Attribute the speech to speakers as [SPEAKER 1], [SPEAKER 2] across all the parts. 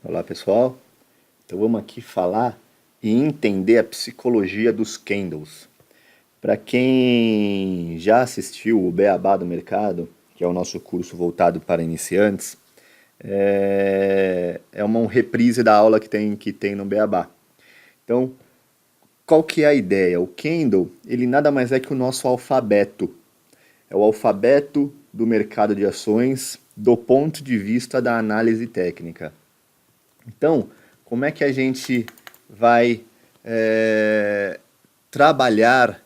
[SPEAKER 1] Olá pessoal, então vamos aqui falar e entender a psicologia dos candles. Para quem já assistiu o Beabá do Mercado, que é o nosso curso voltado para iniciantes, é uma reprise da aula que tem no Beabá. Então, qual que é a ideia? O candle, ele nada mais é que o nosso alfabeto. É o alfabeto do mercado de ações do ponto de vista da análise técnica. Então, como é que a gente vai trabalhar,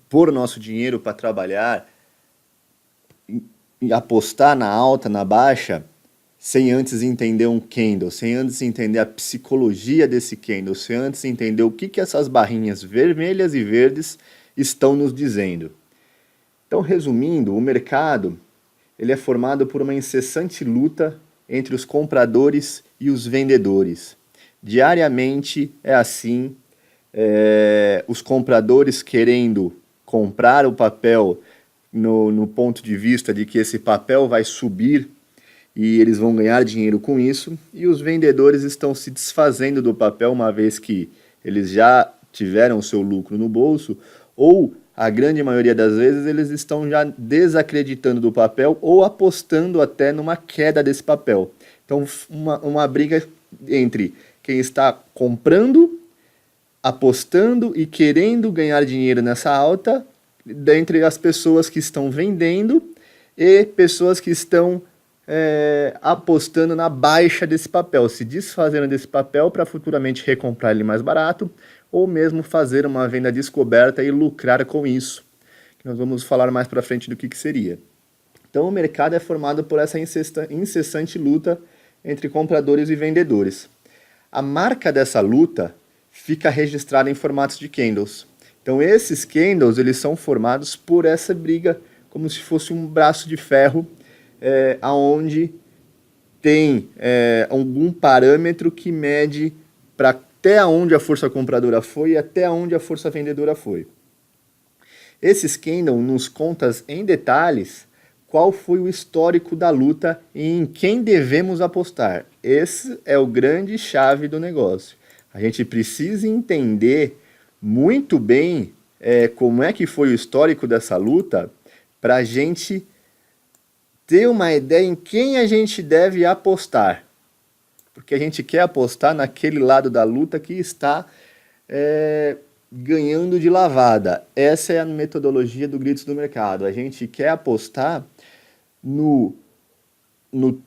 [SPEAKER 1] pôr o nosso dinheiro para trabalhar e apostar na alta, na baixa, sem antes entender um candle, sem antes entender a psicologia desse candle, sem antes entender o que essas barrinhas vermelhas e verdes estão nos dizendo. Então, resumindo, o mercado ele é formado por uma incessante luta entre os compradores e os vendedores. Diariamente é assim, os compradores querendo comprar o papel no ponto de vista de que esse papel vai subir e eles vão ganhar dinheiro com isso, e os vendedores estão se desfazendo do papel uma vez que eles já tiveram o seu lucro no bolso, ou a grande maioria das vezes eles estão já desacreditando do papel ou apostando até numa queda desse papel. Então, uma briga entre quem está comprando, apostando e querendo ganhar dinheiro nessa alta, dentre as pessoas que estão vendendo e pessoas que estão apostando na baixa desse papel, se desfazendo desse papel para futuramente recomprar ele mais barato, ou mesmo fazer uma venda descoberta e lucrar com isso. Que nós vamos falar mais para frente do que seria. Então o mercado é formado por essa incessante luta entre compradores e vendedores. A marca dessa luta fica registrada em formatos de candles. Então esses candles eles são formados por essa briga, como se fosse um braço de ferro, aonde tem algum parâmetro que mede para até onde a força compradora foi e até onde a força vendedora foi. Esses candles nos contam em detalhes qual foi o histórico da luta e em quem devemos apostar. Esse é o grande chave do negócio. A gente precisa entender muito bem como é que foi o histórico dessa luta para a gente ter uma ideia em quem a gente deve apostar. Porque a gente quer apostar naquele lado da luta que está ganhando de lavada. Essa é a metodologia do Gritos do Mercado. A gente quer apostar no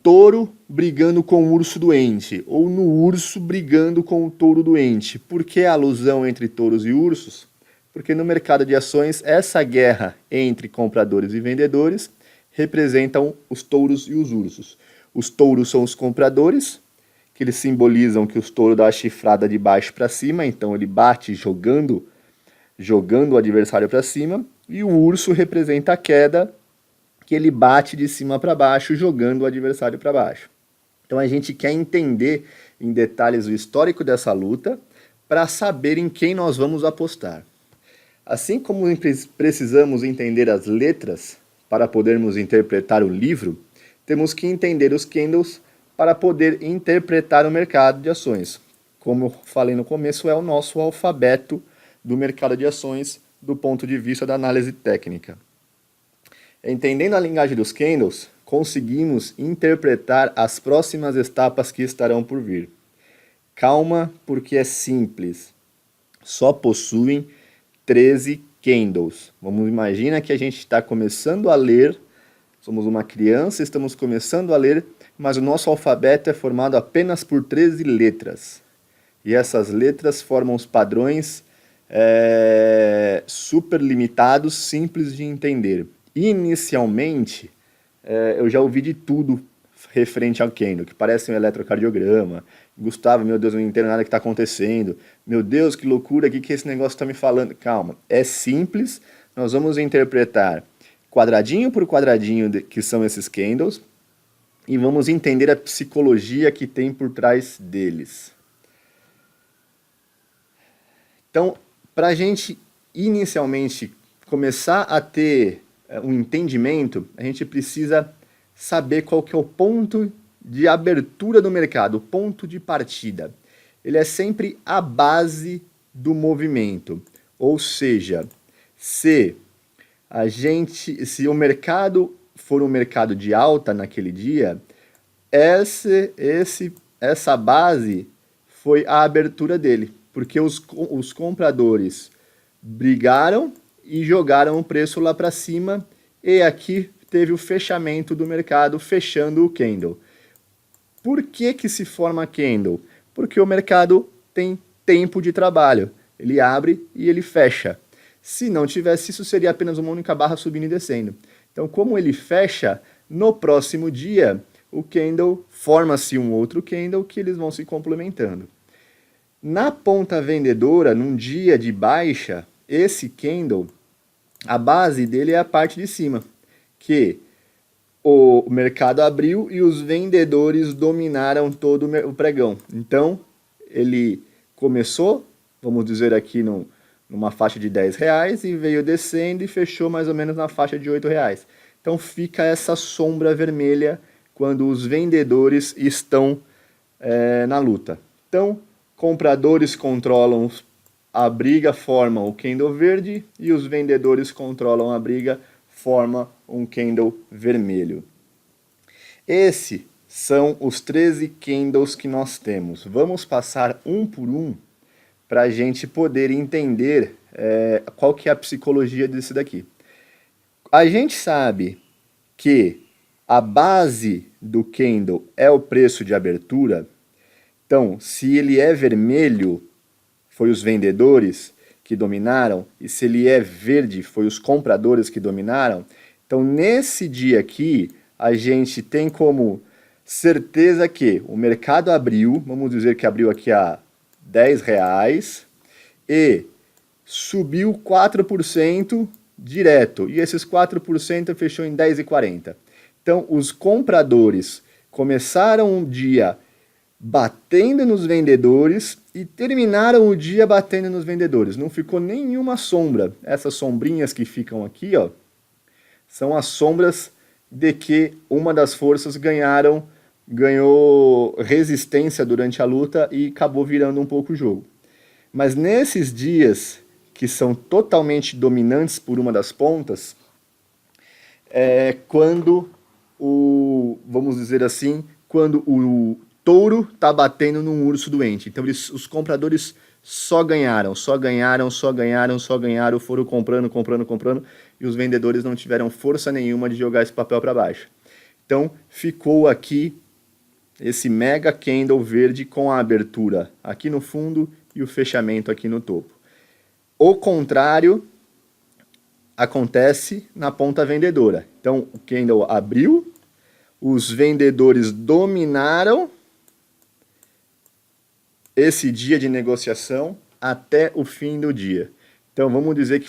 [SPEAKER 1] touro brigando com o urso doente, ou no urso brigando com o touro doente. Por que a alusão entre touros e ursos? Porque no mercado de ações, essa guerra entre compradores e vendedores representam os touros e os ursos. Os touros são os compradores, que eles simbolizam que os touros dão a chifrada de baixo para cima, então ele bate jogando o adversário para cima, e o urso representa a queda, que ele bate de cima para baixo, jogando o adversário para baixo. Então a gente quer entender em detalhes o histórico dessa luta para saber em quem nós vamos apostar. Assim como precisamos entender as letras para podermos interpretar o livro, temos que entender os candles para poder interpretar o mercado de ações. Como eu falei no começo, é o nosso alfabeto do mercado de ações do ponto de vista da análise técnica. Entendendo a linguagem dos candles, conseguimos interpretar as próximas etapas que estarão por vir. Calma, porque é simples. Só possuem 13 candles. Vamos imaginar que a gente está começando a ler, somos uma criança, estamos começando a ler, mas o nosso alfabeto é formado apenas por 13 letras. E essas letras formam os padrões super limitados, simples de entender. Inicialmente, eu já ouvi de tudo referente ao candle, que parece um eletrocardiograma. Gustavo, meu Deus, eu não entendo nada que está acontecendo. Meu Deus, que loucura, o que esse negócio está me falando? Calma, é simples, nós vamos interpretar quadradinho por quadradinho que são esses candles e vamos entender a psicologia que tem por trás deles. Então, para a gente inicialmente começar a ter um entendimento, a gente precisa saber qual que é o ponto de abertura do mercado, o ponto de partida. Ele é sempre a base do movimento. Ou seja, se o mercado for um mercado de alta naquele dia, essa base foi a abertura dele, porque os compradores brigaram e jogaram o preço lá para cima, e aqui teve o fechamento do mercado, fechando o candle. Por que se forma candle? Porque o mercado tem tempo de trabalho. Ele abre e ele fecha. Se não tivesse isso, seria apenas uma única barra subindo e descendo. Então, como ele fecha, no próximo dia, o candle forma-se um outro candle que eles vão se complementando. Na ponta vendedora, num dia de baixa, esse candle, a base dele é a parte de cima, que o mercado abriu e os vendedores dominaram todo o pregão. Então, ele começou, vamos dizer aqui, numa faixa de R$10 e veio descendo e fechou mais ou menos na faixa de R$8. Então, fica essa sombra vermelha quando os vendedores estão na luta. Então, compradores controlam a briga, formam o candle verde, e os vendedores controlam a briga, forma um candle vermelho. Esses são os 13 candles que nós temos. Vamos passar um por um para a gente poder entender qual que é a psicologia disso daqui. A gente sabe que a base do candle é o preço de abertura. Então, se ele é vermelho, foi os vendedores que dominaram, e se ele é verde, foi os compradores que dominaram. Então, nesse dia aqui, a gente tem como certeza que o mercado abriu, vamos dizer que abriu aqui a R$10, e subiu 4% direto, e esses 4% fechou em 10,40. Então, os compradores começaram o dia batendo nos vendedores e terminaram o dia batendo nos vendedores. Não ficou nenhuma sombra. Essas sombrinhas que ficam aqui, ó, são as sombras de que uma das forças ganhou resistência durante a luta e acabou virando um pouco o jogo. Mas nesses dias que são totalmente dominantes por uma das pontas, é quando vamos dizer assim, quando o touro está batendo num urso doente. Então os compradores só ganharam, foram comprando, e os vendedores não tiveram força nenhuma de jogar esse papel para baixo. Então ficou aqui esse mega candle verde com a abertura aqui no fundo e o fechamento aqui no topo. O contrário acontece na ponta vendedora. Então o candle abriu, os vendedores dominaram esse dia de negociação até o fim do dia. Então vamos dizer que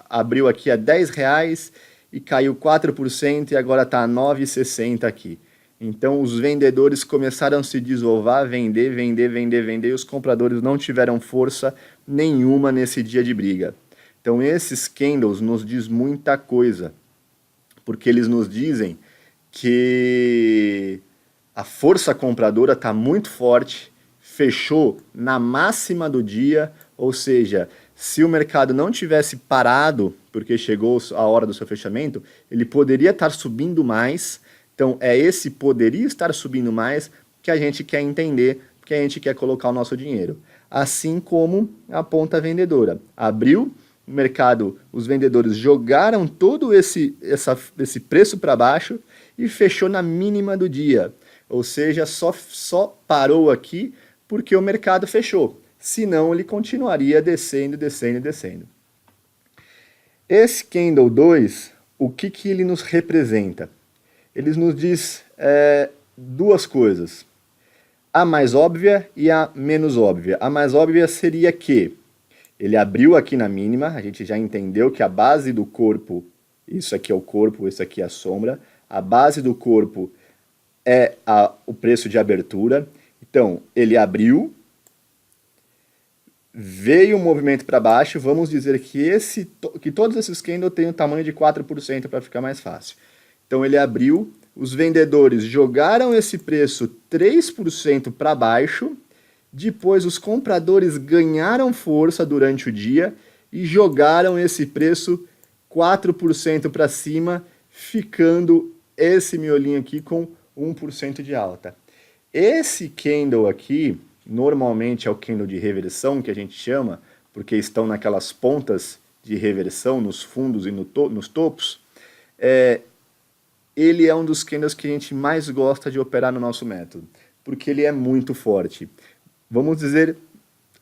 [SPEAKER 1] abriu aqui a R$10 e caiu 4% e agora está a 9,60 aqui. Então os vendedores começaram a se desovar, vender, e os compradores não tiveram força nenhuma nesse dia de briga. Então esses candles nos diz muita coisa, porque eles nos dizem que a força compradora está muito forte, fechou na máxima do dia, ou seja, se o mercado não tivesse parado, porque chegou a hora do seu fechamento, ele poderia estar subindo mais. Então é esse poderia estar subindo mais que a gente quer entender, que a gente quer colocar o nosso dinheiro. Assim como a ponta vendedora. Abriu o mercado, os vendedores jogaram todo esse preço para baixo e fechou na mínima do dia. Ou seja, só parou aqui porque o mercado fechou. Senão ele continuaria descendo. Esse candle 2, o que ele nos representa? Ele nos diz duas coisas. A mais óbvia e a menos óbvia. A mais óbvia seria que ele abriu aqui na mínima, a gente já entendeu que a base do corpo, isso aqui é o corpo, isso aqui é a sombra, a base do corpo é o preço de abertura. Então, ele abriu, veio um movimento para baixo, vamos dizer que todos esses candles têm o tamanho de 4% para ficar mais fácil. Então ele abriu, os vendedores jogaram esse preço 3% para baixo, depois os compradores ganharam força durante o dia e jogaram esse preço 4% para cima, ficando esse miolinho aqui com 1% de alta. Esse candle aqui, normalmente é o candle de reversão que a gente chama, porque estão naquelas pontas de reversão nos fundos e nos topos. Ele é um dos candles que a gente mais gosta de operar no nosso método, porque ele é muito forte. Vamos dizer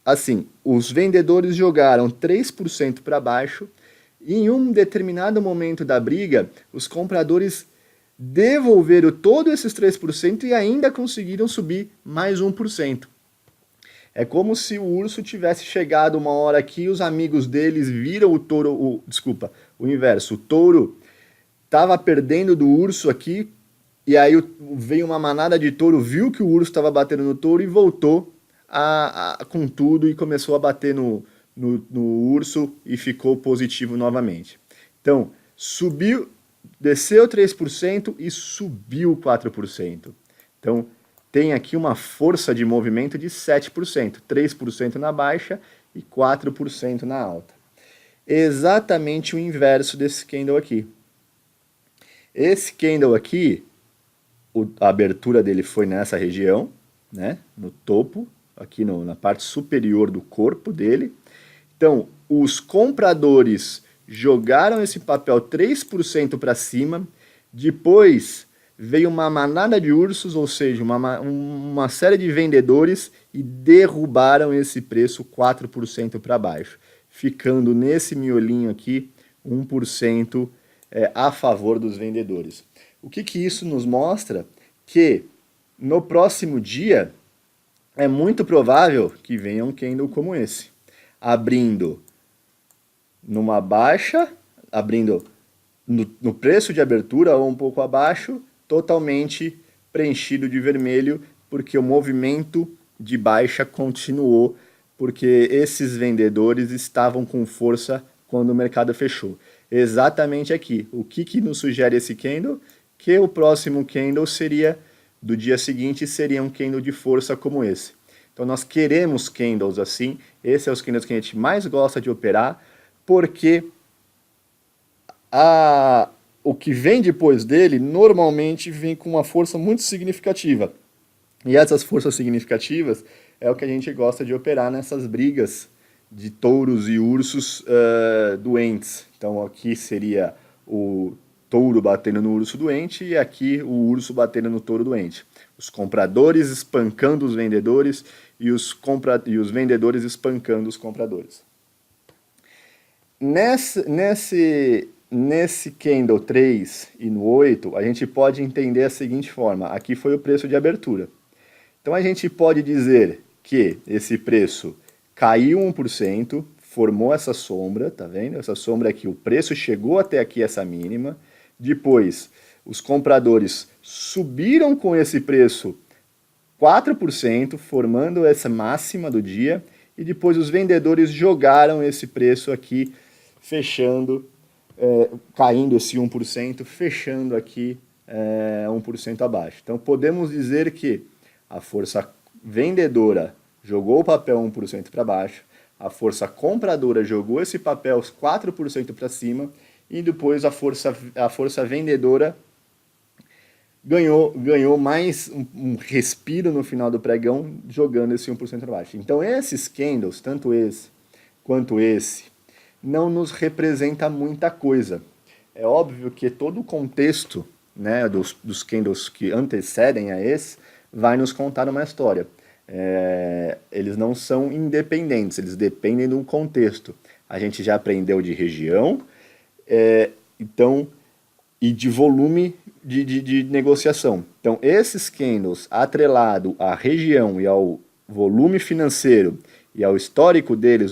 [SPEAKER 1] assim, os vendedores jogaram 3% para baixo e em um determinado momento da briga, os compradores devolveram todos esses 3% e ainda conseguiram subir mais 1%. É como se o urso tivesse chegado uma hora aqui e os amigos deles viram o touro, o inverso, o touro estava perdendo do urso aqui, e aí veio uma manada de touro, viu que o urso estava batendo no touro e voltou com tudo e começou a bater no urso e ficou positivo novamente. Então, desceu 3% e subiu 4%. Então, tem aqui uma força de movimento de 7%, 3% na baixa e 4% na alta. Exatamente o inverso desse candle aqui. Esse candle aqui, a abertura dele foi nessa região, né, no topo, aqui na parte superior do corpo dele. Então, os compradores jogaram esse papel 3% para cima, depois veio uma manada de ursos, ou seja, uma série de vendedores e derrubaram esse preço 4% para baixo, ficando nesse miolinho aqui 1% a favor dos vendedores. O que isso nos mostra? Que no próximo dia é muito provável que venha um candle como esse, abrindo numa baixa, abrindo no preço de abertura ou um pouco abaixo, totalmente preenchido de vermelho, porque o movimento de baixa continuou, porque esses vendedores estavam com força quando o mercado fechou. Exatamente aqui. O que nos sugere esse candle? Que o próximo candle do dia seguinte, seria um candle de força como esse. Então nós queremos candles assim, esses são os candles que a gente mais gosta de operar, porque o que vem depois dele normalmente vem com uma força muito significativa. E essas forças significativas é o que a gente gosta de operar nessas brigas de touros e ursos doentes. Então aqui seria o touro batendo no urso doente e aqui o urso batendo no touro doente. Os compradores espancando os vendedores e os vendedores espancando os compradores. Nesse candle 3 e no 8, a gente pode entender da seguinte forma. Aqui foi o preço de abertura. Então a gente pode dizer que esse preço caiu 1%, formou essa sombra, tá vendo? Essa sombra aqui, o preço chegou até aqui essa mínima. Depois, os compradores subiram com esse preço 4%, formando essa máxima do dia. E depois os vendedores jogaram esse preço aqui, fechando, caindo esse 1%, fechando aqui 1% abaixo. Então podemos dizer que a força vendedora jogou o papel 1% para baixo, a força compradora jogou esse papel 4% para cima e depois a força vendedora ganhou mais um respiro no final do pregão, jogando esse 1% para baixo. Então esses candles, tanto esse quanto esse, não nos representa muita coisa. É óbvio que todo o contexto, né, dos candles que antecedem a esse vai nos contar uma história. Eles não são independentes, eles dependem de um contexto. A gente já aprendeu de região, e de volume de negociação. Então, esses candles atrelado à região e ao volume financeiro e ao histórico deles,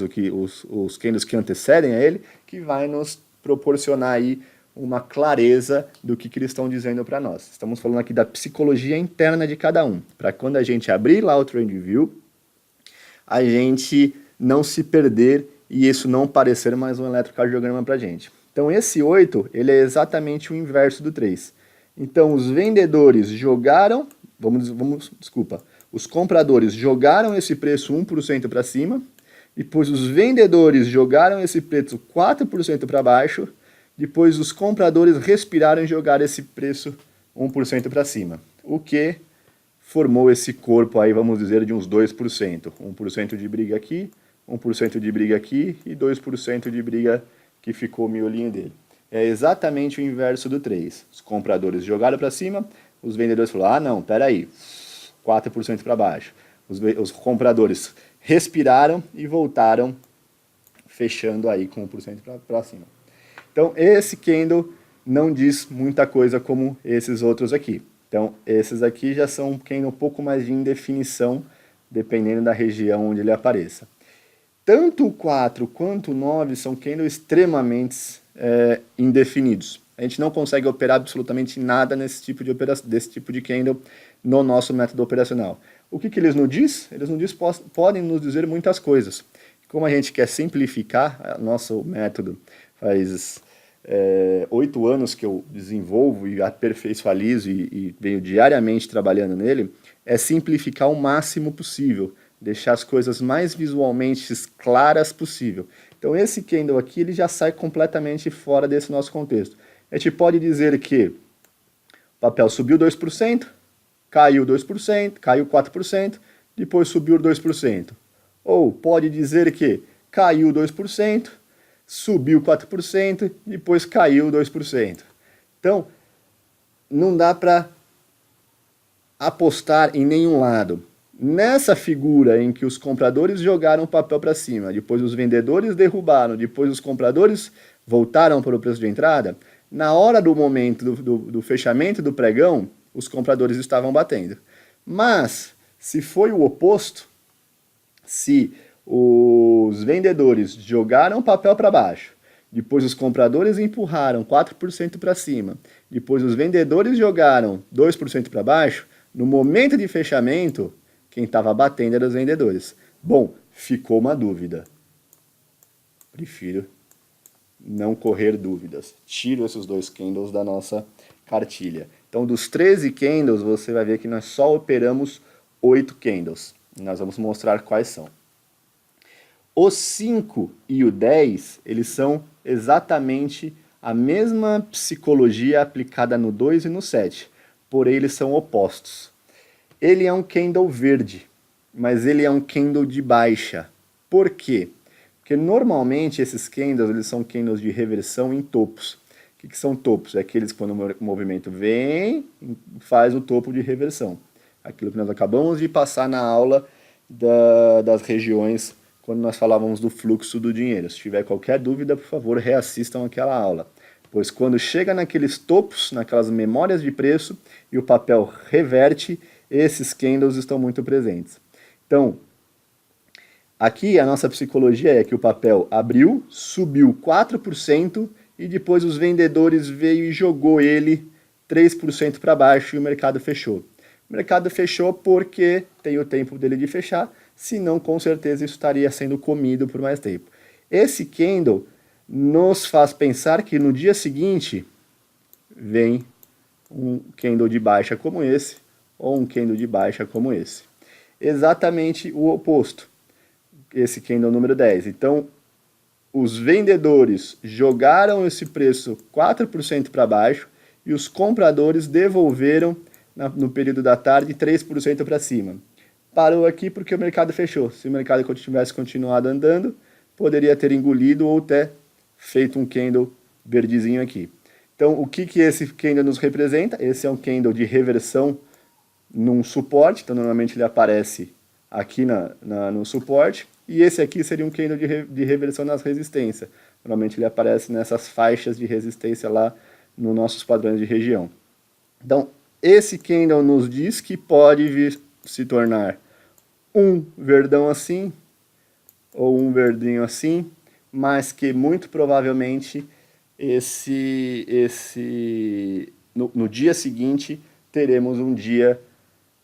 [SPEAKER 1] os candles que antecedem a ele, que vai nos proporcionar aí uma clareza do que eles estão dizendo para nós. Estamos falando aqui da psicologia interna de cada um, para quando a gente abrir lá o TradingView, a gente não se perder e isso não parecer mais um eletrocardiograma para a gente. Então esse 8, ele é exatamente o inverso do 3. Então, os vendedores jogaram, os compradores jogaram esse preço 1% para cima, depois os vendedores jogaram esse preço 4% para baixo, depois os compradores respiraram e jogaram esse preço 1% para cima, o que formou esse corpo aí, vamos dizer, de uns 2%. 1% de briga aqui, 1% de briga aqui e 2% de briga que ficou o miolinho dele. É exatamente o inverso do 3. Os compradores jogaram para cima, os vendedores falaram, ah não, peraí, 4% para baixo. Os compradores respiraram e voltaram, fechando aí com 1% para cima. Então, esse candle não diz muita coisa como esses outros aqui. Então, esses aqui já são um candle um pouco mais de indefinição, dependendo da região onde ele apareça. Tanto o 4 quanto o 9 são candles extremamente indefinidos. A gente não consegue operar absolutamente nada desse tipo de candle no nosso método operacional. O que eles nos dizem? Eles podem nos dizer muitas coisas. Como a gente quer simplificar nosso método, faz 8 anos que eu desenvolvo e aperfeiçoalizo e venho diariamente trabalhando nele, é simplificar o máximo possível, deixar as coisas mais visualmente claras possível. Então esse candle aqui ele já sai completamente fora desse nosso contexto. A gente pode dizer que o papel subiu 2%, caiu 2%, caiu 4%, depois subiu 2%. Ou pode dizer que caiu 2%, subiu 4%, depois caiu 2%. Então, não dá para apostar em nenhum lado. Nessa figura em que os compradores jogaram o papel para cima, depois os vendedores derrubaram, depois os compradores voltaram para o preço de entrada, na hora do momento do fechamento do pregão, os compradores estavam batendo. Mas, se foi o oposto, se os vendedores jogaram o papel para baixo, depois os compradores empurraram 4% para cima, depois os vendedores jogaram 2% para baixo, no momento de fechamento, quem estava batendo eram os vendedores. Bom, ficou uma dúvida. Prefiro não correr dúvidas. Tiro esses 2 candles da nossa cartilha. Então, dos 13 candles, você vai ver que nós só operamos 8 candles. Nós vamos mostrar quais são. Os 5 e o 10, eles são exatamente a mesma psicologia aplicada no 2 e no 7, porém eles são opostos. Ele é um candle verde, mas ele é um candle de baixa. Por quê? Porque normalmente esses candles eles são candles de reversão em topos. O que são topos? É aqueles que quando o movimento vem, faz o topo de reversão. Aquilo que nós acabamos de passar na aula das regiões, quando nós falávamos do fluxo do dinheiro. Se tiver qualquer dúvida, por favor, reassistam aquela aula. Pois quando chega naqueles topos, naquelas memórias de preço, e o papel reverte, esses candles estão muito presentes. Então, aqui a nossa psicologia é que o papel abriu, subiu 4%, e depois os vendedores veio e jogou ele 3% para baixo e o mercado fechou. O mercado fechou porque tem o tempo dele de fechar, senão com certeza isso estaria sendo comido por mais tempo. Esse candle nos faz pensar que no dia seguinte vem um candle de baixa como esse, ou um candle de baixa como esse. Exatamente o oposto, esse candle número 10. Então, os vendedores jogaram esse preço 4% para baixo e os compradores devolveram no período da tarde 3% para cima. Parou aqui porque o mercado fechou. Se o mercado tivesse continuado andando, poderia ter engolido ou até feito um candle verdezinho aqui. Então, o que esse candle nos representa? Esse é um candle de reversão num suporte, então normalmente ele aparece aqui no suporte, e esse aqui seria um candle de reversão nas resistências. Normalmente ele aparece nessas faixas de resistência lá nos nossos padrões de região. Então, esse candle nos diz que pode vir se tornar um verdão assim, ou um verdinho assim, mas que muito provavelmente no dia seguinte teremos um dia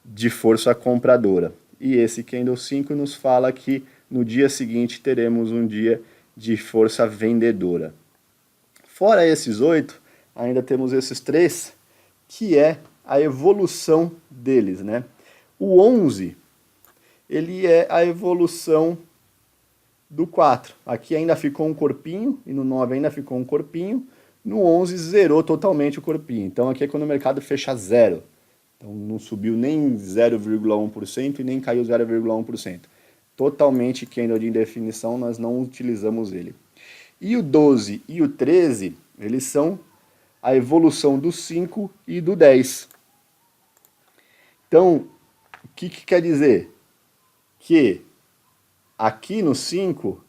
[SPEAKER 1] de força compradora. E esse candle 5 nos fala que no dia seguinte teremos um dia de força vendedora. Fora esses 8, ainda temos esses 3 que é a evolução deles, né? O 11, ele é a evolução do 4. Aqui ainda ficou um corpinho, e no 9 ainda ficou um corpinho. No 11 zerou totalmente o corpinho. Então aqui é quando o mercado fecha zero. Então não subiu nem 0,1% e nem caiu 0,1%. Totalmente candle de indefinição, nós não utilizamos ele. E o 12 e o 13, eles são a evolução do 5 e do 10. Então, o que quer dizer? Que aqui no 5,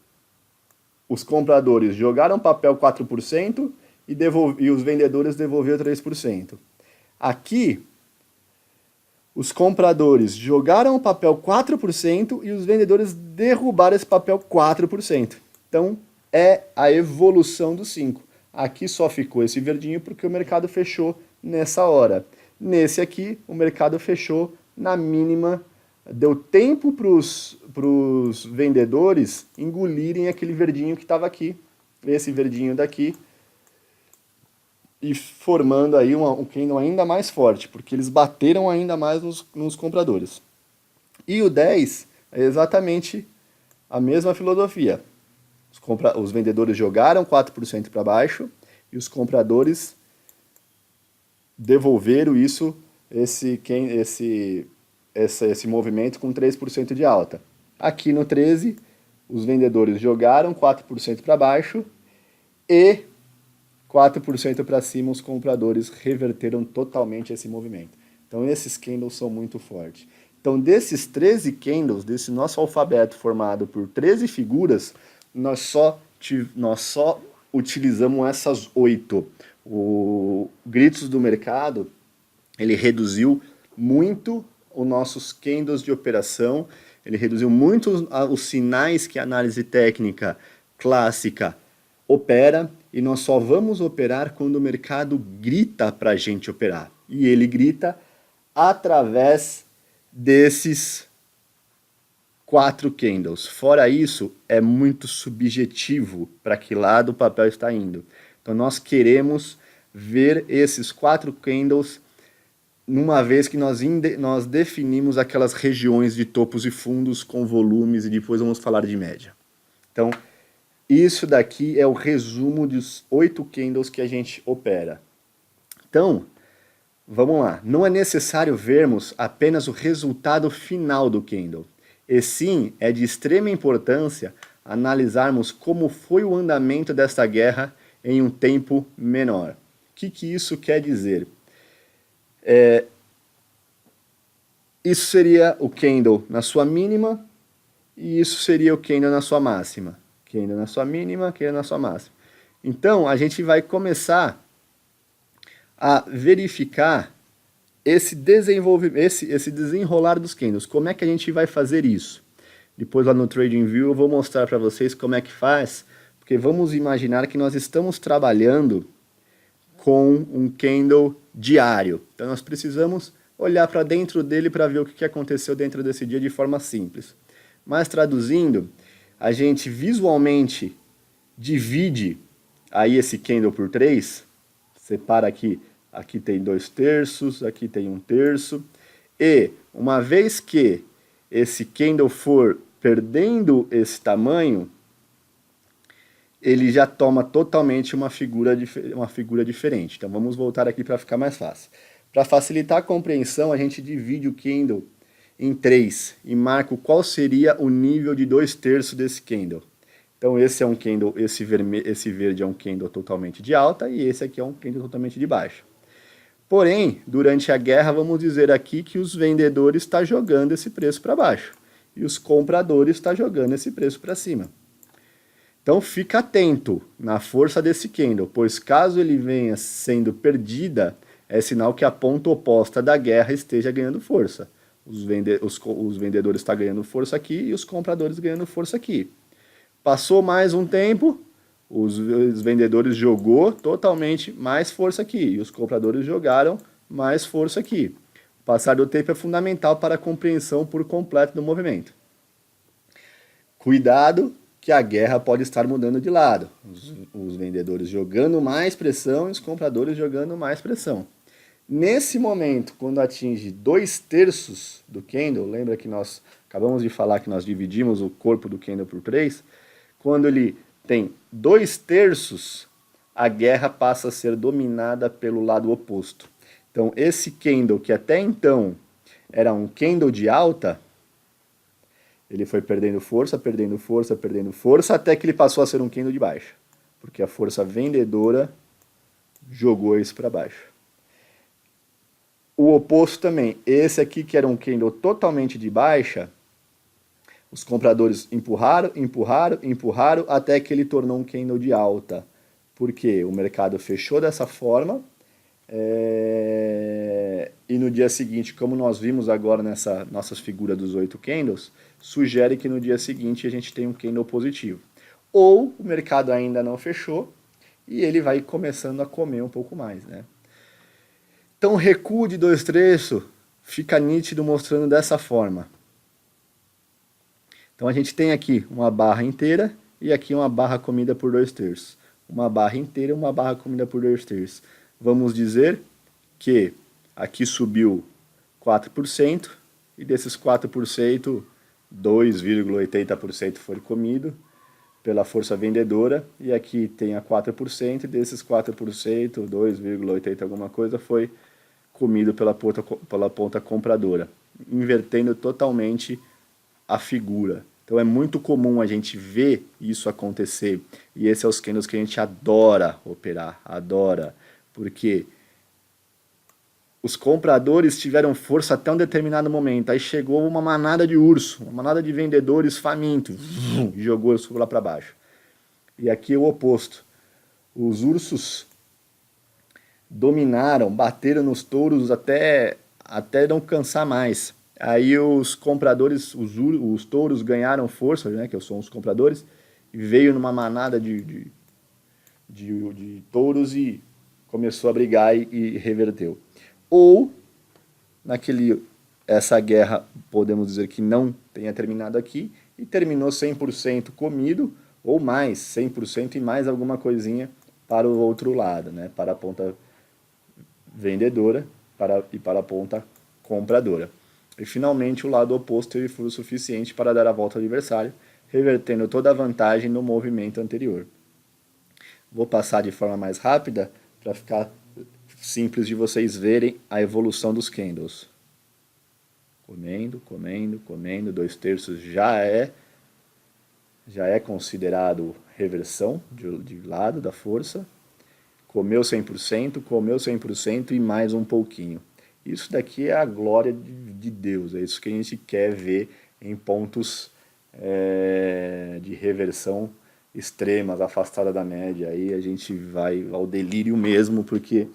[SPEAKER 1] os compradores jogaram papel 4% e os vendedores devolveram 3%. Aqui, os compradores jogaram o papel 4% e os vendedores derrubaram esse papel 4%. Então, é a evolução do 5. Aqui só ficou esse verdinho porque o mercado fechou nessa hora. Nesse aqui, o mercado fechou na mínima. Deu tempo para os vendedores engolirem aquele verdinho que estava aqui, esse verdinho daqui, e formando aí um candle ainda mais forte, porque eles bateram ainda mais nos compradores. E o 10 é exatamente a mesma filosofia. Os vendedores jogaram 4% para baixo e os compradores devolveram esse movimento com 3% de alta. Aqui no 13, os vendedores jogaram 4% para baixo e 4% para cima, os compradores reverteram totalmente esse movimento. Então esses candles são muito fortes. Então desses 13 candles, desse nosso alfabeto formado por 13 figuras, nós só utilizamos essas 8. O Gritos do Mercado, ele reduziu muito os nossos candles de operação, ele reduziu muito os sinais que a análise técnica clássica opera, e nós só vamos operar quando o mercado grita para a gente operar. E ele grita através desses 4 candles. Fora isso, é muito subjetivo para que lado o papel está indo. Então nós queremos ver esses 4 candles numa vez que nós definimos aquelas regiões de topos e fundos com volumes, e depois vamos falar de média. Então, isso daqui é o resumo dos 8 candles que a gente opera. Então, vamos lá. Não é necessário vermos apenas o resultado final do candle. E sim, é de extrema importância analisarmos como foi o andamento desta guerra em um tempo menor. O que isso quer dizer? Isso seria o candle na sua mínima e isso seria o candle na sua máxima. Candle na sua mínima, candle na sua máxima. Então, a gente vai começar a verificar esse desenrolar dos candles. Como é que a gente vai fazer isso? Depois lá no TradingView eu vou mostrar para vocês como é que faz, porque vamos imaginar que nós estamos trabalhando com um candle diário. Então nós precisamos olhar para dentro dele para ver o que aconteceu dentro desse dia de forma simples. Mas traduzindo, a gente visualmente divide aí esse candle por 3, separa aqui tem 2/3, aqui tem 1/3, e uma vez que esse candle for perdendo esse tamanho, ele já toma totalmente uma figura diferente. Então vamos voltar aqui para ficar mais fácil. Para facilitar a compreensão, a gente divide o candle em 3 e marca qual seria o nível de 2/3 desse candle. Então esse é um candle, esse verde é um candle totalmente de alta e esse aqui é um candle totalmente de baixa. Porém, durante a guerra, vamos dizer aqui que os vendedores estão jogando esse preço para baixo e os compradores estão jogando esse preço para cima. Então fica atento na força desse candle, pois caso ele venha sendo perdida, é sinal que a ponta oposta da guerra esteja ganhando força. Os vendedores estão ganhando força aqui e os compradores ganhando força aqui. Passou mais um tempo, os vendedores jogou totalmente mais força aqui e os compradores jogaram mais força aqui. O passar do tempo é fundamental para a compreensão por completo do movimento. Cuidado que a guerra pode estar mudando de lado. Os vendedores jogando mais pressão e os compradores jogando mais pressão. Nesse momento, quando atinge 2/3 do candle, lembra que nós acabamos de falar que nós dividimos o corpo do candle por 3? Quando ele tem 2/3, a guerra passa a ser dominada pelo lado oposto. Então, esse candle que até então era um candle de alta, ele foi perdendo força, perdendo força, perdendo força, até que ele passou a ser um candle de baixa. Porque a força vendedora jogou isso para baixo. O oposto também, esse aqui que era um candle totalmente de baixa, os compradores empurraram, empurraram, empurraram, até que ele tornou um candle de alta. Porque o mercado fechou dessa forma, e no dia seguinte, como nós vimos agora nessa nossa figura dos 8 candles, sugere que no dia seguinte a gente tem um candle positivo. Ou o mercado ainda não fechou e ele vai começando a comer um pouco mais, né? Então o recuo de 2/3 fica nítido mostrando dessa forma. Então a gente tem aqui uma barra inteira e aqui uma barra comida por 2/3. Uma barra inteira e uma barra comida por 2/3. Vamos dizer que aqui subiu 4% e desses 4%, 2,80% foi comido pela força vendedora e aqui tem a 4% e desses 4%, 2,80 alguma coisa foi comido pela ponta compradora, invertendo totalmente a figura. Então é muito comum a gente ver isso acontecer e esse é os candles que a gente adora operar, adora, porque os compradores tiveram força até um determinado momento, aí chegou uma manada de urso, uma manada de vendedores famintos, e jogou isso lá para baixo. E aqui é o oposto. Os ursos dominaram, bateram nos touros até não cansar mais. Aí os compradores, os touros ganharam força, né, que são os compradores, e veio numa manada de touros e começou a brigar e reverteu. Ou, essa guerra, podemos dizer que não tenha terminado aqui, e terminou 100% comido, ou mais, 100% e mais alguma coisinha para o outro lado, né? Para a ponta vendedora e para a ponta compradora. E finalmente o lado oposto teve força suficiente para dar a volta ao adversário, revertendo toda a vantagem no movimento anterior. Vou passar de forma mais rápida para ficar simples de vocês verem a evolução dos candles. Comendo, comendo, comendo, 2/3 já é considerado reversão de lado da força. Comeu 100% e mais um pouquinho. Isso daqui é a glória de Deus, é isso que a gente quer ver em pontos de reversão extremas, afastada da média. Aí a gente vai ao delírio mesmo, porque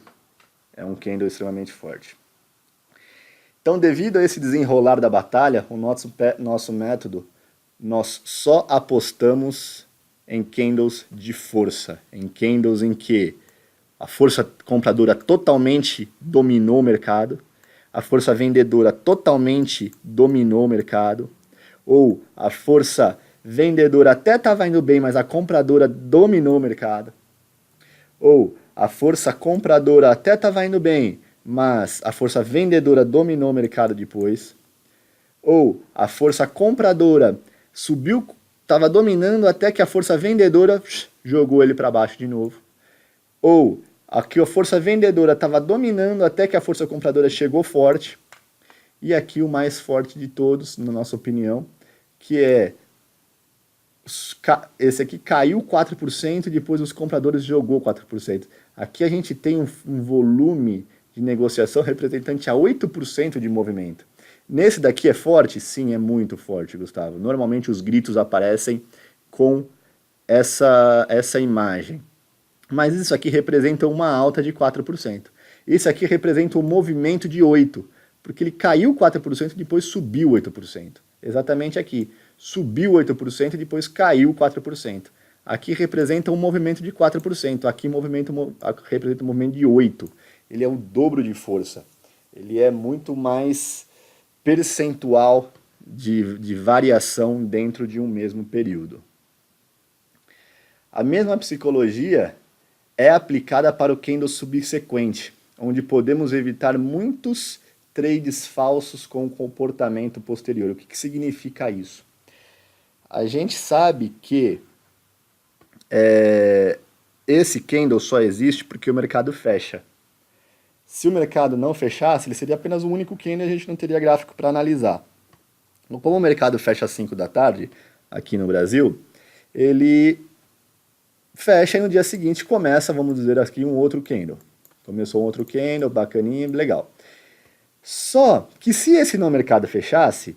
[SPEAKER 1] é um candle extremamente forte. Então, devido a esse desenrolar da batalha, o nosso método, nós só apostamos em candles de força, em candles em que a força compradora totalmente dominou o mercado, a força vendedora totalmente dominou o mercado, ou a força vendedora até estava indo bem, mas a compradora dominou o mercado, ou a força compradora até estava indo bem, mas a força vendedora dominou o mercado depois, ou a força compradora subiu, estava dominando até que a força vendedora jogou ele para baixo de novo, ou aqui a força vendedora estava dominando até que a força compradora chegou forte, e aqui o mais forte de todos, na nossa opinião, que é esse aqui caiu 4% e depois os compradores jogou 4%. Aqui a gente tem um volume de negociação representante a 8% de movimento. Nesse daqui é forte? Sim, é muito forte, Gustavo. Normalmente os gritos aparecem com essa imagem. Mas isso aqui representa uma alta de 4%. Isso aqui representa um movimento de 8%, porque ele caiu 4% e depois subiu 8%. Exatamente aqui. Subiu 8% e depois caiu 4%. Aqui representa um movimento de 4%, aqui representa um movimento de 8%. Ele é o dobro de força. Ele é muito mais percentual de variação dentro de um mesmo período. A mesma psicologia é aplicada para o candle subsequente. onde podemos evitar muitos trades falsos com comportamento posterior. O que significa isso? A gente sabe que esse candle só existe porque o mercado fecha. Se o mercado não fechasse, ele seria apenas um único candle e a gente não teria gráfico para analisar. Como o mercado fecha às 5 da tarde, aqui no Brasil, ele fecha e no dia seguinte começa, vamos dizer aqui, um outro candle. Começou um outro candle, bacaninha, legal. Só que se esse não mercado fechasse,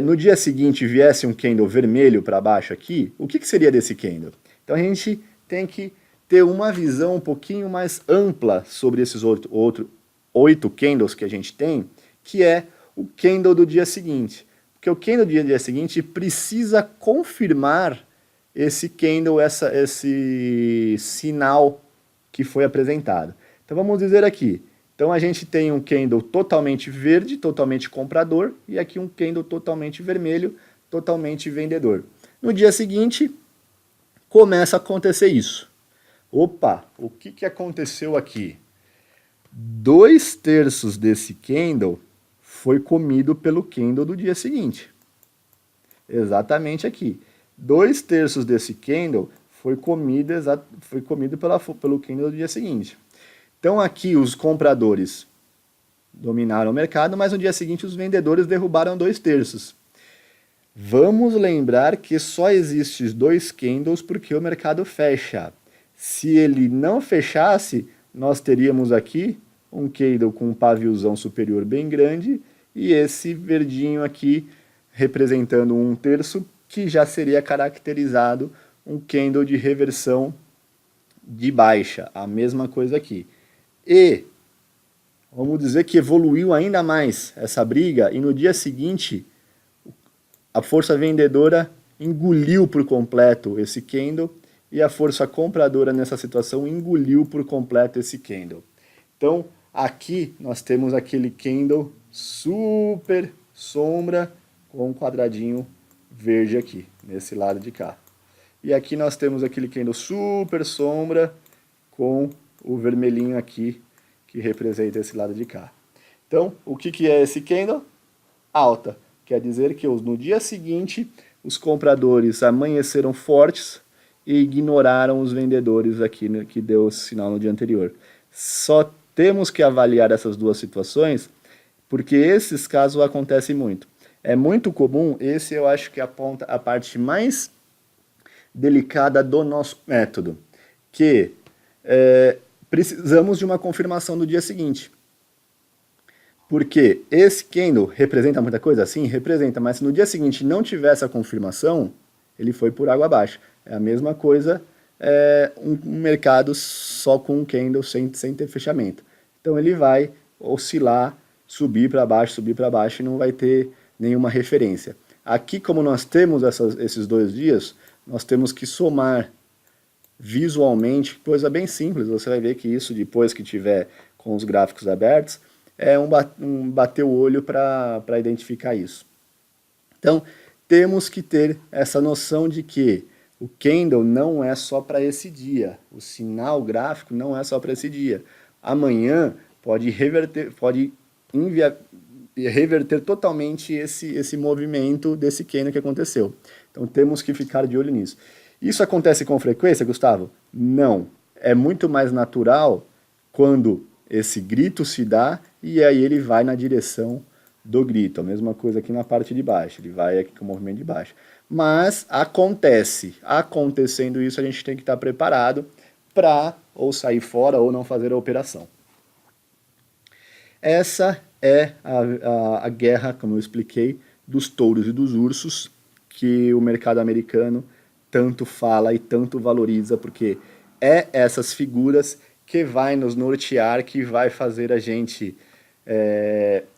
[SPEAKER 1] no dia seguinte viesse um candle vermelho para baixo aqui, o que seria desse candle? Então a gente tem que ter uma visão um pouquinho mais ampla sobre esses oito candles que a gente tem, que é o candle do dia seguinte. Porque o candle do dia seguinte precisa confirmar esse candle, esse sinal que foi apresentado. Então vamos dizer aqui, então a gente tem um candle totalmente verde, totalmente comprador, e aqui um candle totalmente vermelho, totalmente vendedor. No dia seguinte, começa a acontecer isso. Opa, o que aconteceu aqui? 2/3 desse candle foi comido pelo candle do dia seguinte. Exatamente aqui. 2/3 desse candle foi comido pelo candle do dia seguinte. Então aqui os compradores dominaram o mercado, mas no dia seguinte os vendedores derrubaram 2/3. Vamos lembrar que só existem 2 candles porque o mercado fecha. Se ele não fechasse, nós teríamos aqui um candle com um paviozão superior bem grande e esse verdinho aqui representando 1/3, que já seria caracterizado um candle de reversão de baixa. A mesma coisa aqui. E vamos dizer que evoluiu ainda mais essa briga e no dia seguinte a força vendedora engoliu por completo esse candle e a força compradora nessa situação engoliu por completo esse candle. Então aqui nós temos aquele candle super sombra com um quadradinho verde aqui, nesse lado de cá. E aqui nós temos aquele candle super sombra com o vermelhinho aqui, que representa esse lado de cá. Então, o que é esse candle? Alta. Quer dizer que no dia seguinte, os compradores amanheceram fortes e ignoraram os vendedores aqui, né, que deu esse sinal no dia anterior. Só temos que avaliar essas duas situações, porque esses casos acontecem muito. É muito comum, esse eu acho que aponta a parte mais delicada do nosso método, que precisamos de uma confirmação do dia seguinte. Porque esse candle representa muita coisa? Sim, representa, mas se no dia seguinte não tiver essa confirmação, ele foi por água abaixo. É a mesma coisa um mercado só com um candle sem ter fechamento. Então ele vai oscilar, subir para baixo e não vai ter nenhuma referência. Aqui, como nós temos esses 2 dias, nós temos que somar visualmente, coisa bem simples, você vai ver que isso depois que tiver com os gráficos abertos, é um bater o olho para identificar isso. Então, temos que ter essa noção de que o candle não é só para esse dia, o sinal gráfico não é só para esse dia. Amanhã pode reverter totalmente esse movimento desse candle que aconteceu. Então temos que ficar de olho nisso. Isso acontece com frequência, Gustavo? Não. É muito mais natural quando esse grito se dá e aí ele vai na direção do grito. A mesma coisa aqui na parte de baixo, ele vai aqui com o movimento de baixo. Mas acontecendo isso, a gente tem que estar preparado para ou sair fora ou não fazer a operação. Essa é a guerra, como eu expliquei, dos touros e dos ursos, que o mercado americano tanto fala e tanto valoriza, porque é essas figuras que vai nos nortear, que vai fazer a gente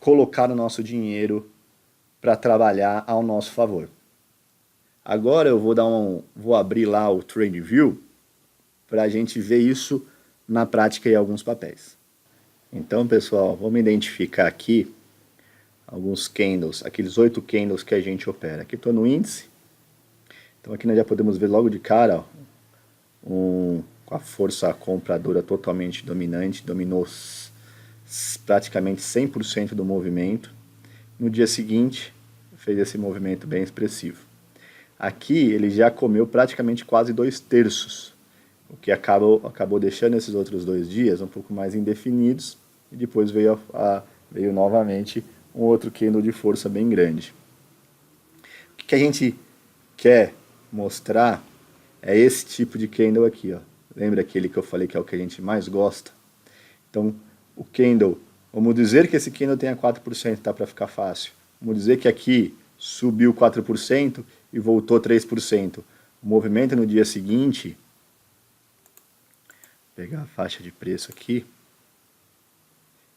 [SPEAKER 1] colocar o nosso dinheiro para trabalhar ao nosso favor. Agora eu vou abrir lá o TradingView para a gente ver isso na prática em alguns papéis. Então, pessoal, vamos identificar aqui alguns candles, aqueles 8 candles que a gente opera. Aqui estou no índice, então aqui nós já podemos ver logo de cara ó, um com a força compradora totalmente dominante, dominou praticamente 100% do movimento. No dia seguinte, fez esse movimento bem expressivo. Aqui ele já comeu praticamente quase 2/3, o que acabou deixando esses outros 2 dias um pouco mais indefinidos, e depois veio novamente um outro candle de força bem grande. O que a gente quer mostrar é esse tipo de candle aqui, ó. Lembra aquele que eu falei que é o que a gente mais gosta? Então, o candle, vamos dizer que esse candle tenha 4%, tá, para ficar fácil. Vamos dizer que aqui subiu 4% e voltou 3%. O movimento no dia seguinte, vou pegar a faixa de preço aqui,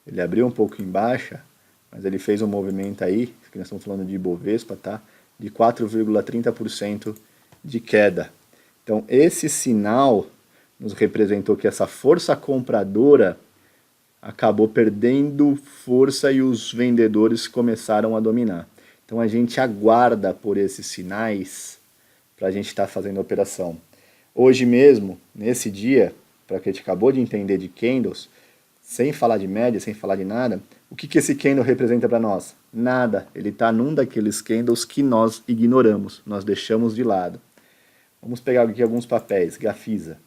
[SPEAKER 1] ele abriu um pouco em baixa, mas ele fez um movimento aí, que nós estamos falando de Ibovespa, tá? De 4,30% de queda. Então, esse sinal nos representou que essa força compradora acabou perdendo força e os vendedores começaram a dominar. Então, a gente aguarda por esses sinais para a gente estar fazendo a operação. Hoje mesmo, nesse dia, para que a gente acabou de entender de candles, sem falar de média, sem falar de nada, o que esse candle representa para nós? Nada. Ele está num daqueles candles que nós ignoramos, nós deixamos de lado. Vamos pegar aqui alguns papéis. Gafisa.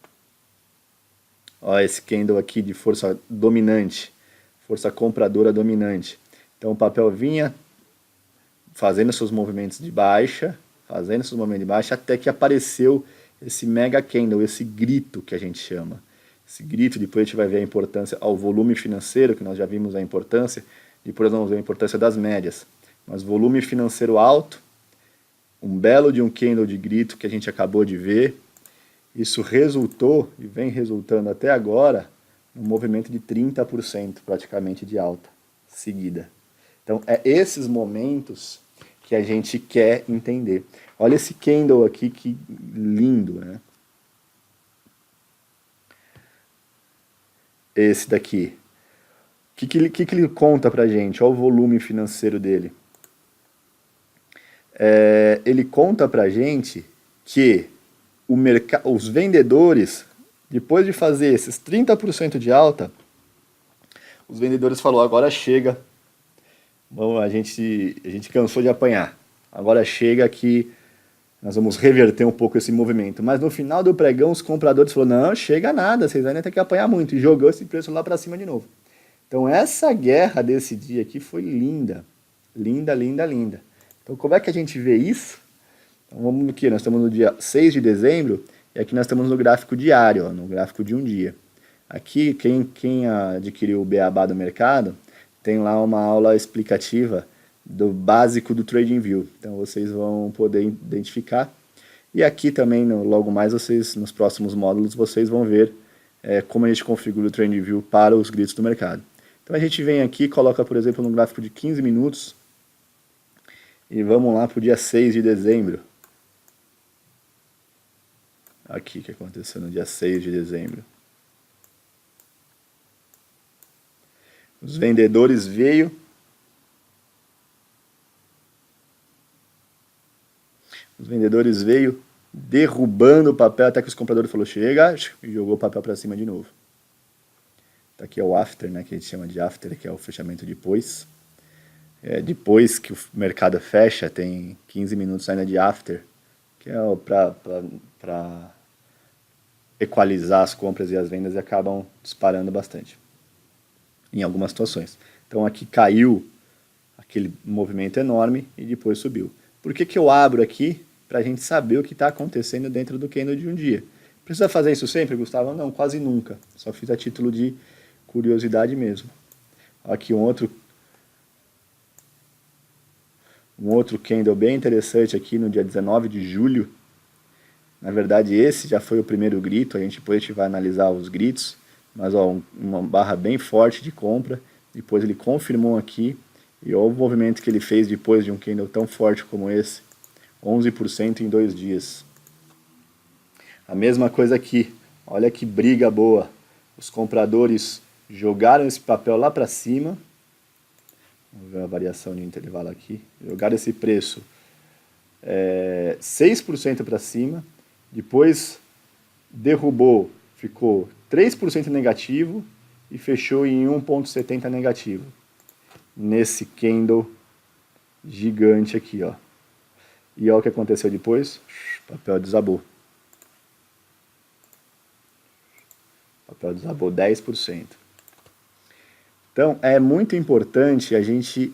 [SPEAKER 1] Olha esse candle aqui de força dominante, força compradora dominante. Então o papel vinha fazendo seus movimentos de baixa, até que apareceu esse mega candle, esse grito que a gente chama. Esse grito, depois a gente vai ver a importância ao volume financeiro, que nós já vimos a importância, depois nós vamos ver a importância das médias. Mas volume financeiro alto, um belo de um candle de grito que a gente acabou de ver, isso resultou, e vem resultando até agora, um movimento de 30% praticamente de alta seguida. Então, é esses momentos que a gente quer entender. Olha esse candle aqui, que lindo, né? Esse daqui. O que ele conta pra gente? Olha o volume financeiro dele. Ele conta pra gente que os vendedores, depois de fazer esses 30% de alta, os vendedores falaram, agora chega, a gente cansou de apanhar, agora chega que nós vamos reverter um pouco esse movimento. Mas no final do pregão, os compradores falaram, não, chega nada, vocês ainda tem que apanhar muito, e jogou esse preço lá para cima de novo. Então essa guerra desse dia aqui foi linda, linda, linda, linda. Então como é que a gente vê isso? Então vamos aqui, nós estamos no dia 6 de dezembro, e aqui nós estamos no gráfico diário, ó, no gráfico de um dia. Aqui, quem adquiriu o Beabá do mercado, tem lá uma aula explicativa do básico do TradingView. Então vocês vão poder identificar. E aqui também, logo mais, nos próximos módulos, vocês vão ver como a gente configura o TradingView para os gritos do mercado. Então a gente vem aqui, coloca, por exemplo, no gráfico de 15 minutos, e vamos lá para o dia 6 de dezembro. Aqui que aconteceu no dia 6 de dezembro. Os vendedores veio. Os vendedores veio derrubando o papel até que os compradores falaram, chega, e jogou o papel para cima de novo. Tá aqui é o after, né, que a gente chama de after, que é o fechamento depois. Depois que o mercado fecha, tem 15 minutos ainda de after, que é para equalizar as compras e as vendas, e acabam disparando bastante em algumas situações. Então aqui caiu aquele movimento enorme e depois subiu. Por que eu abro aqui? Para a gente saber o que está acontecendo dentro do candle de um dia. Precisa fazer isso sempre, Gustavo? Não, quase nunca. Só fiz a título de curiosidade mesmo. Aqui um outro candle bem interessante aqui no dia 19 de julho. Na verdade, esse já foi o primeiro grito, depois a gente vai analisar os gritos, mas ó, uma barra bem forte de compra, depois ele confirmou aqui, e olha o movimento que ele fez depois de um candle tão forte como esse, 11% em 2 dias. A mesma coisa aqui, olha que briga boa, os compradores jogaram esse papel lá para cima, vamos ver a variação de intervalo aqui, jogaram esse preço 6% para cima, depois derrubou, ficou 3% negativo e fechou em 1,70 negativo. Nesse candle gigante aqui, ó. E olha o que aconteceu depois. O papel desabou. O papel desabou 10%. Então, é muito importante a gente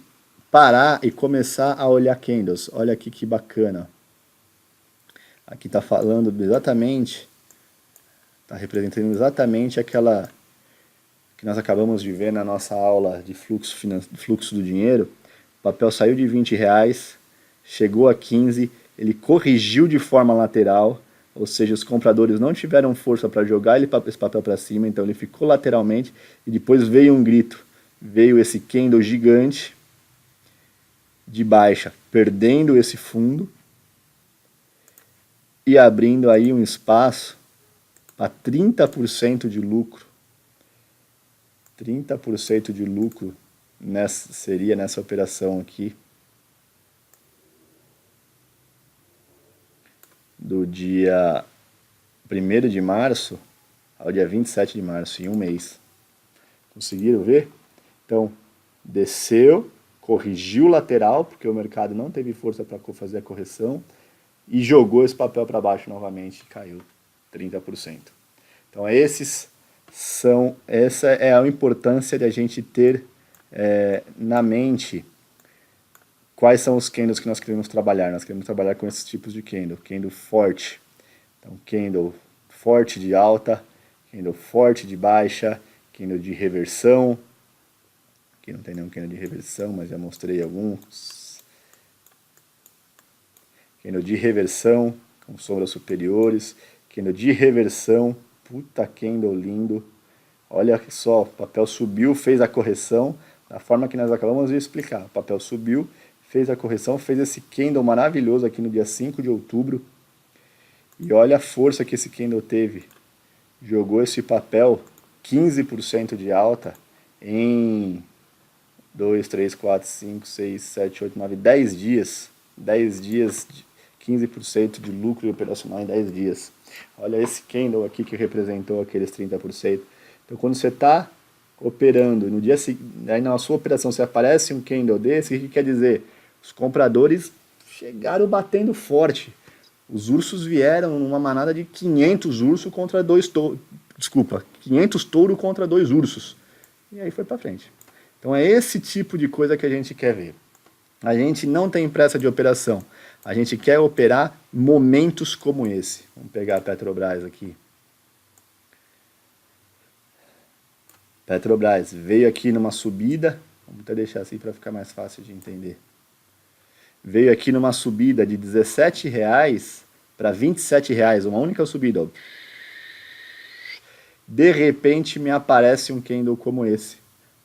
[SPEAKER 1] parar e começar a olhar candles. Olha aqui que bacana. Aqui está falando exatamente, está representando exatamente aquela que nós acabamos de ver na nossa aula de fluxo do dinheiro. O papel saiu de R$20, chegou a 15, ele corrigiu de forma lateral, ou seja, os compradores não tiveram força para jogar esse papel para cima, então ele ficou lateralmente e depois veio um grito, veio esse candle gigante de baixa, perdendo esse fundo e abrindo aí um espaço para 30% de lucro. 30% de lucro seria nessa operação aqui do dia 1º de março ao dia 27 de março, em um mês. Conseguiram ver? Então, desceu, corrigiu o lateral, porque o mercado não teve força para fazer a correção, e jogou esse papel para baixo novamente e caiu 30%. Então, essa é a importância de a gente ter na mente quais são os candles que nós queremos trabalhar. Nós queremos trabalhar com esses tipos de candle. Candle forte. Então, candle forte de alta, candle forte de baixa, candle de reversão. Aqui não tem nenhum candle de reversão, mas já mostrei alguns. Candle de reversão, com sombras superiores. Candle de reversão. Puta candle lindo. Olha só, o papel subiu, fez a correção, da forma que nós acabamos de explicar. O papel subiu, fez a correção, fez esse candle maravilhoso aqui no dia 5 de outubro. E olha a força que esse candle teve. Jogou esse papel 15% de alta em 2, 3, 4, 5, 6, 7, 8, 9, 10 dias. 10 dias, 15% de lucro operacional em 10 dias. Olha esse candle aqui que representou aqueles 30%. Então, quando você está operando, no dia seguinte, aí na sua operação, se aparece um candle desse, o que quer dizer? Os compradores chegaram batendo forte. Os ursos vieram numa manada de 500 ursos contra 500 touros contra 2 ursos. E aí foi para frente. Então é esse tipo de coisa que a gente quer ver. A gente não tem pressa de operação. A gente quer operar momentos como esse. Vamos pegar a Petrobras aqui. Petrobras veio aqui numa subida, vamos até deixar assim para ficar mais fácil de entender. Veio aqui numa subida de R$17 para R$27, uma única subida. Ó. De repente me aparece um candle como esse,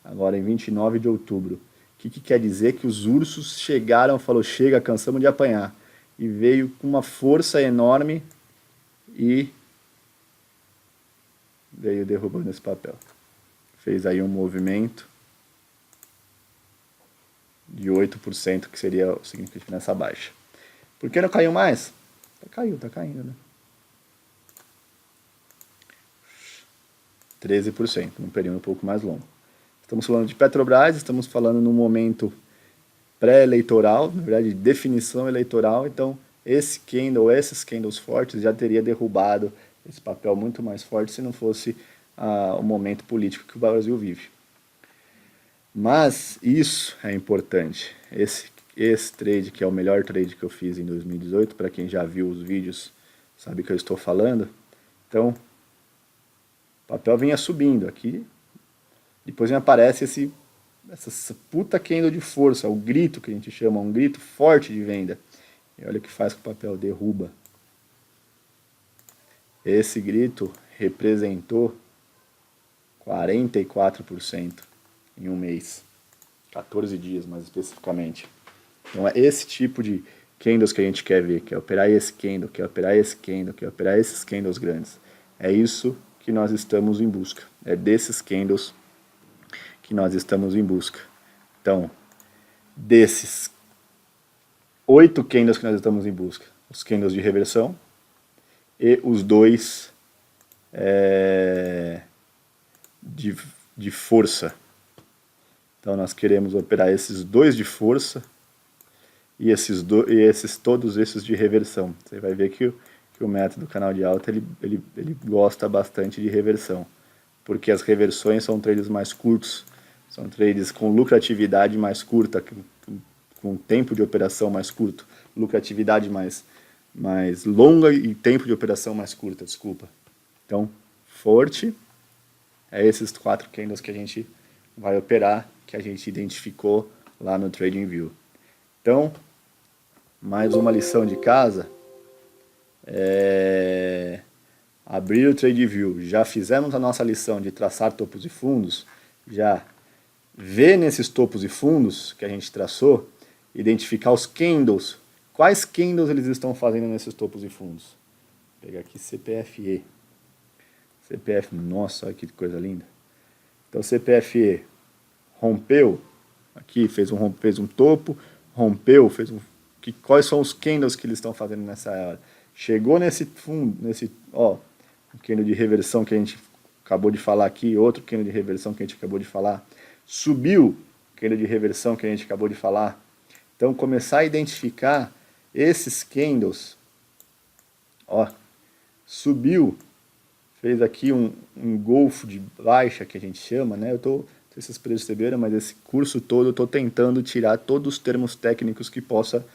[SPEAKER 1] agora em 29 de outubro. O que quer dizer? Que os ursos chegaram, falou, chega, cansamos de apanhar. E veio com uma força enorme e veio derrubando esse papel. Fez aí um movimento de 8%, que seria o significativo nessa baixa. Por que não caiu mais? Tá caindo, né? 13%, num período um pouco mais longo. Estamos falando de Petrobras, estamos falando num momento pré-eleitoral, na verdade, de definição eleitoral, então esses candles fortes já teria derrubado esse papel muito mais forte se não fosse o momento político que o Brasil vive. Mas isso é importante. Esse trade, que é o melhor trade que eu fiz em 2018, para quem já viu os vídeos, sabe que eu estou falando. Então, o papel vinha subindo aqui, depois me aparece essa puta candle de força, o grito que a gente chama, um grito forte de venda. E olha o que faz com o papel, derruba. Esse grito representou 44% em um mês, 14 dias mais especificamente. Então é esse tipo de candles que a gente quer ver, quer operar esse candle, quer operar esse candle, quer operar esses candles grandes. É isso que nós estamos em busca, é desses candles que nós estamos em busca. Então, desses 8 candles que nós estamos em busca, os candles de reversão e os 2 de, de força. Então nós queremos operar esses 2 de força e todos esses de reversão. Você vai ver que o método canal de alta ele gosta bastante de reversão, porque as reversões são trades mais curtos, são trades com lucratividade mais curta, com tempo de operação mais curto, lucratividade mais longa e tempo de operação mais curta, desculpa. Então, forte é esses 4 candles que a gente vai operar, que a gente identificou lá no TradingView. Então, mais uma lição de casa, abrir o TradingView. Já fizemos a nossa lição de traçar topos e fundos, já ver nesses topos e fundos que a gente traçou, identificar os candles, quais candles eles estão fazendo nesses topos e fundos. Vou pegar aqui CPFE. CPF, nossa, olha que coisa linda. Então CPFE rompeu, aqui fez um topo, rompeu, quais são os candles que eles estão fazendo nessa hora. Chegou nesse fundo, um candle de reversão que a gente acabou de falar aqui, outro candle de reversão que a gente acabou de falar, subiu, candle de reversão que a gente acabou de falar. Então começar a identificar esses candles, subiu, fez aqui um golfo de baixa que a gente chama, né? Não sei se vocês perceberam, mas esse curso todo eu estou tentando tirar todos os termos técnicos que possa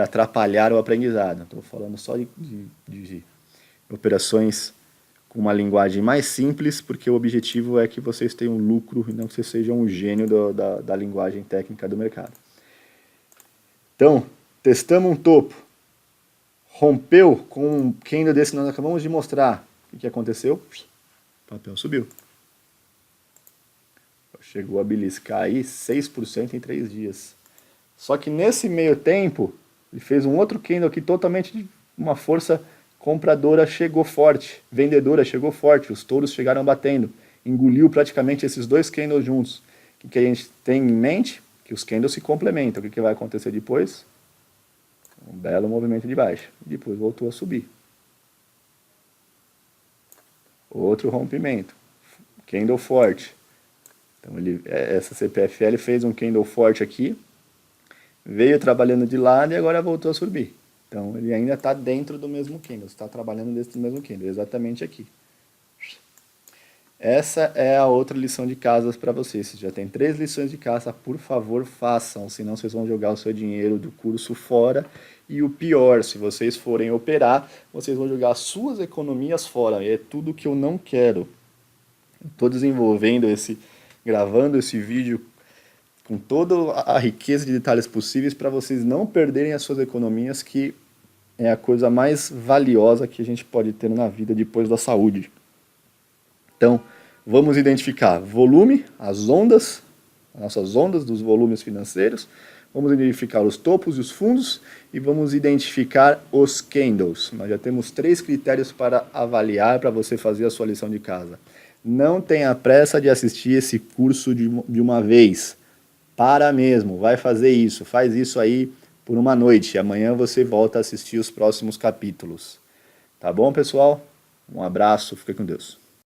[SPEAKER 1] atrapalhar o aprendizado. Estou falando só de operações com uma linguagem mais simples, porque o objetivo é que vocês tenham lucro e não que vocês sejam um gênio da linguagem técnica do mercado. Então, testamos um topo, rompeu com um candle desse que nós acabamos de mostrar. O que aconteceu? O papel subiu. Chegou a beliscar aí 6% em 3 dias. Só que nesse meio tempo, ele fez um outro candle aqui totalmente de uma força compradora chegou forte, vendedora chegou forte, os touros chegaram batendo, engoliu praticamente esses 2 candles juntos. O que a gente tem em mente? Que os candles se complementam. O que vai acontecer depois? Um belo movimento de baixa. Depois voltou a subir. Outro rompimento. Candle forte. Então essa CPFL fez um candle forte aqui, veio trabalhando de lado e agora voltou a subir. Então ele ainda está dentro do mesmo candle, está trabalhando dentro do mesmo candle, exatamente aqui. Essa é a outra lição de casa para vocês. Vocês já tem 3 lições de casa, por favor façam, senão vocês vão jogar o seu dinheiro do curso fora. E o pior, se vocês forem operar, vocês vão jogar as suas economias fora. E é tudo que eu não quero. Estou gravando esse vídeo com toda a riqueza de detalhes possíveis para vocês não perderem as suas economias, que é a coisa mais valiosa que a gente pode ter na vida depois da saúde. Então, vamos identificar volume, as nossas ondas dos volumes financeiros, vamos identificar os topos e os fundos e vamos identificar os candles. Nós já temos 3 critérios para avaliar, para você fazer a sua lição de casa. Não tenha pressa de assistir esse curso de uma vez. Para mesmo, vai fazer isso, faz isso aí por uma noite. Amanhã você volta a assistir os próximos capítulos. Tá bom, pessoal? Um abraço, fica com Deus.